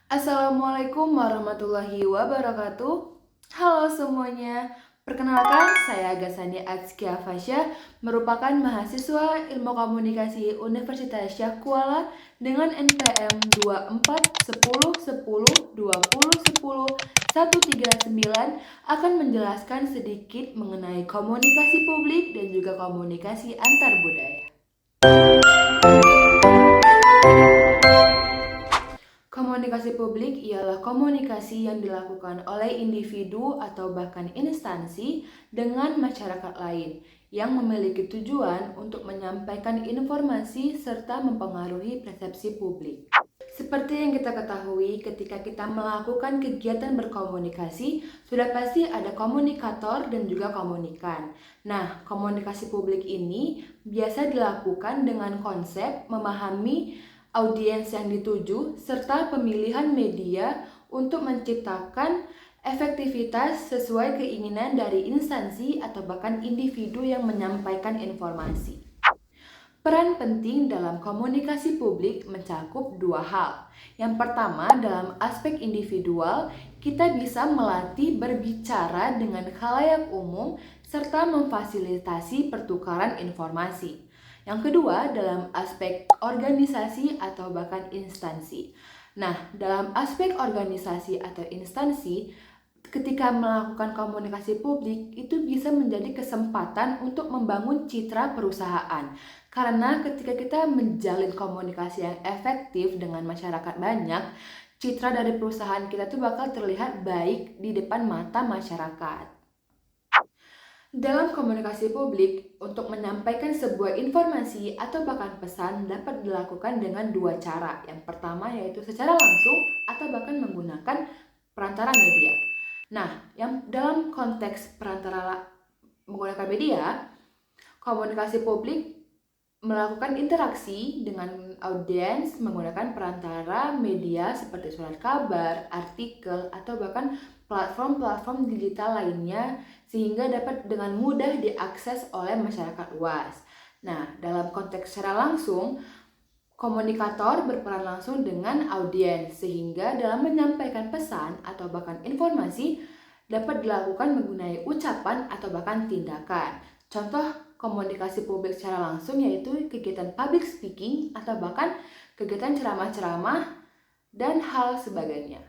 Assalamualaikum warahmatullahi wabarakatuh. Halo semuanya, perkenalkan saya Gasani Atskia Fasya, merupakan mahasiswa Ilmu Komunikasi Universitas Syahkuala dengan NPM 2410102010 akan menjelaskan sedikit mengenai komunikasi publik dan juga komunikasi antar budaya. Komunikasi publik ialah komunikasi yang dilakukan oleh individu atau bahkan instansi dengan masyarakat lain yang memiliki tujuan untuk menyampaikan informasi serta mempengaruhi persepsi publik. Seperti yang kita ketahui, ketika kita melakukan kegiatan berkomunikasi, sudah pasti ada komunikator dan juga komunikan. Nah, komunikasi publik ini biasa dilakukan dengan konsep memahami audiens yang dituju, serta pemilihan media untuk menciptakan efektivitas sesuai keinginan dari instansi atau bahkan individu yang menyampaikan informasi. Peran penting dalam komunikasi publik mencakup dua hal. Yang pertama, dalam aspek individual, kita bisa melatih berbicara dengan khalayak umum serta memfasilitasi pertukaran informasi. Yang kedua, dalam aspek organisasi atau bahkan instansi. Nah, dalam aspek organisasi atau instansi, ketika melakukan komunikasi publik, itu bisa menjadi kesempatan untuk membangun citra perusahaan. Karena ketika kita menjalin komunikasi yang efektif dengan masyarakat banyak, citra dari perusahaan kita tuh bakal terlihat baik di depan mata masyarakat. Dalam komunikasi publik, untuk menyampaikan sebuah informasi atau bahkan pesan dapat dilakukan dengan dua cara. Yang pertama yaitu secara langsung atau bahkan menggunakan perantara media. Nah, yang dalam konteks perantara menggunakan media, komunikasi publik melakukan interaksi dengan audiens menggunakan perantara media seperti surat kabar, artikel, atau bahkan platform-platform digital lainnya sehingga dapat dengan mudah diakses oleh masyarakat luas. Nah, dalam konteks secara langsung, komunikator berperan langsung dengan audiens sehingga dalam menyampaikan pesan atau bahkan informasi dapat dilakukan menggunakan ucapan atau bahkan tindakan. Contoh komunikasi publik secara langsung yaitu kegiatan public speaking atau bahkan kegiatan ceramah-ceramah dan hal sebagainya.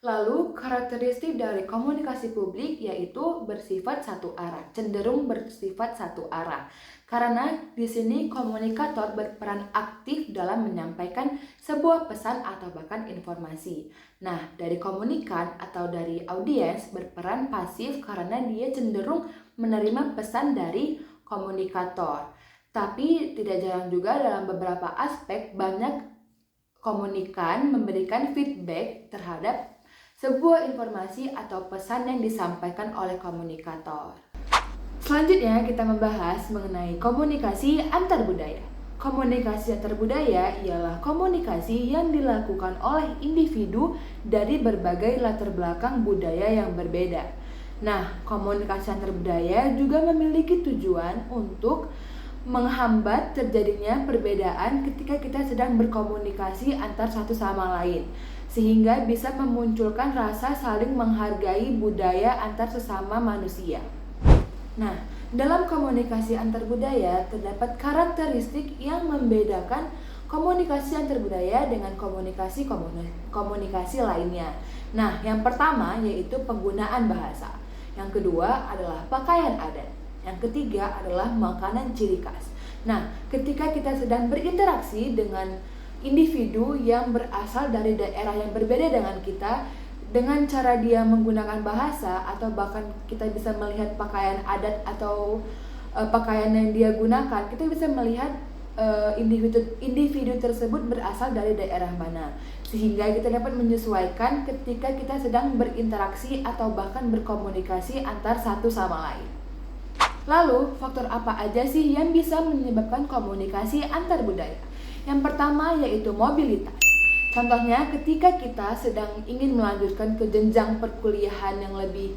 Lalu, karakteristik dari komunikasi publik yaitu bersifat satu arah, cenderung bersifat satu arah. Karena di sini komunikator berperan aktif dalam menyampaikan sebuah pesan atau bahkan informasi. Nah, dari komunikan atau dari audiens berperan pasif karena dia cenderung menerima pesan dari komunikator. Tapi tidak jarang juga dalam beberapa aspek banyak komunikan memberikan feedback terhadap sebuah informasi atau pesan yang disampaikan oleh komunikator. Selanjutnya kita membahas mengenai komunikasi antar budaya. Komunikasi antar budaya ialah komunikasi yang dilakukan oleh individu dari berbagai latar belakang budaya yang berbeda. Nah, komunikasi antar budaya juga memiliki tujuan untuk menghambat terjadinya perbedaan ketika kita sedang berkomunikasi antar satu sama lain, sehingga bisa memunculkan rasa saling menghargai budaya antar sesama manusia. Nah, dalam komunikasi antar budaya terdapat karakteristik yang membedakan komunikasi antar budaya dengan komunikasi lainnya. Nah, yang pertama yaitu penggunaan bahasa. Yang kedua adalah pakaian adat. Yang ketiga adalah makanan ciri khas. Nah, ketika kita sedang berinteraksi dengan individu yang berasal dari daerah yang berbeda dengan kita, dengan cara dia menggunakan bahasa atau bahkan kita bisa melihat pakaian adat atau pakaian yang dia gunakan, kita bisa melihat individu tersebut berasal dari daerah mana, sehingga kita dapat menyesuaikan ketika kita sedang berinteraksi atau bahkan berkomunikasi antar satu sama lain. Lalu, faktor apa aja sih yang bisa menyebabkan komunikasi antar budaya? Yang pertama yaitu mobilitas. Contohnya ketika kita sedang ingin melanjutkan ke jenjang perkuliahan yang lebih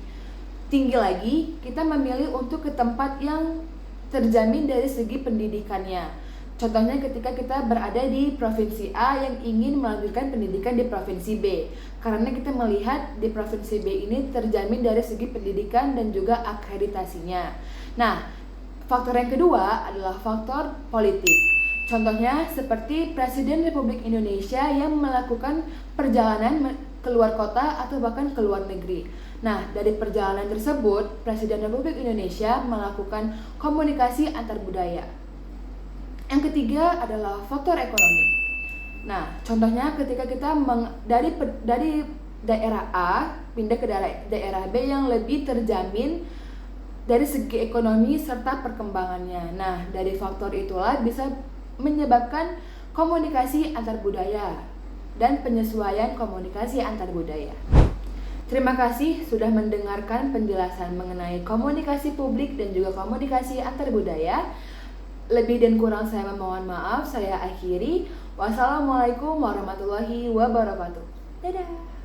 tinggi lagi, kita memilih untuk ke tempat yang terjamin dari segi pendidikannya. Contohnya ketika kita berada di provinsi A yang ingin melanjutkan pendidikan di provinsi B. Karena kita melihat di provinsi B ini terjamin dari segi pendidikan dan juga akreditasinya. Nah, faktor yang kedua adalah faktor politik. Contohnya seperti Presiden Republik Indonesia yang melakukan perjalanan keluar kota atau bahkan ke luar negeri. Nah, dari perjalanan tersebut, Presiden Republik Indonesia melakukan komunikasi antar budaya. Yang ketiga adalah faktor ekonomi. Nah, contohnya ketika kita dari daerah A pindah ke daerah B yang lebih terjamin dari segi ekonomi serta perkembangannya. Nah, dari faktor itulah bisa menyebabkan komunikasi antar budaya dan penyesuaian komunikasi antar budaya. Terima kasih sudah mendengarkan penjelasan mengenai komunikasi publik dan juga komunikasi antar budaya. Lebih dan kurang saya memohon maaf, saya akhiri. Wassalamualaikum warahmatullahi wabarakatuh. Dadah.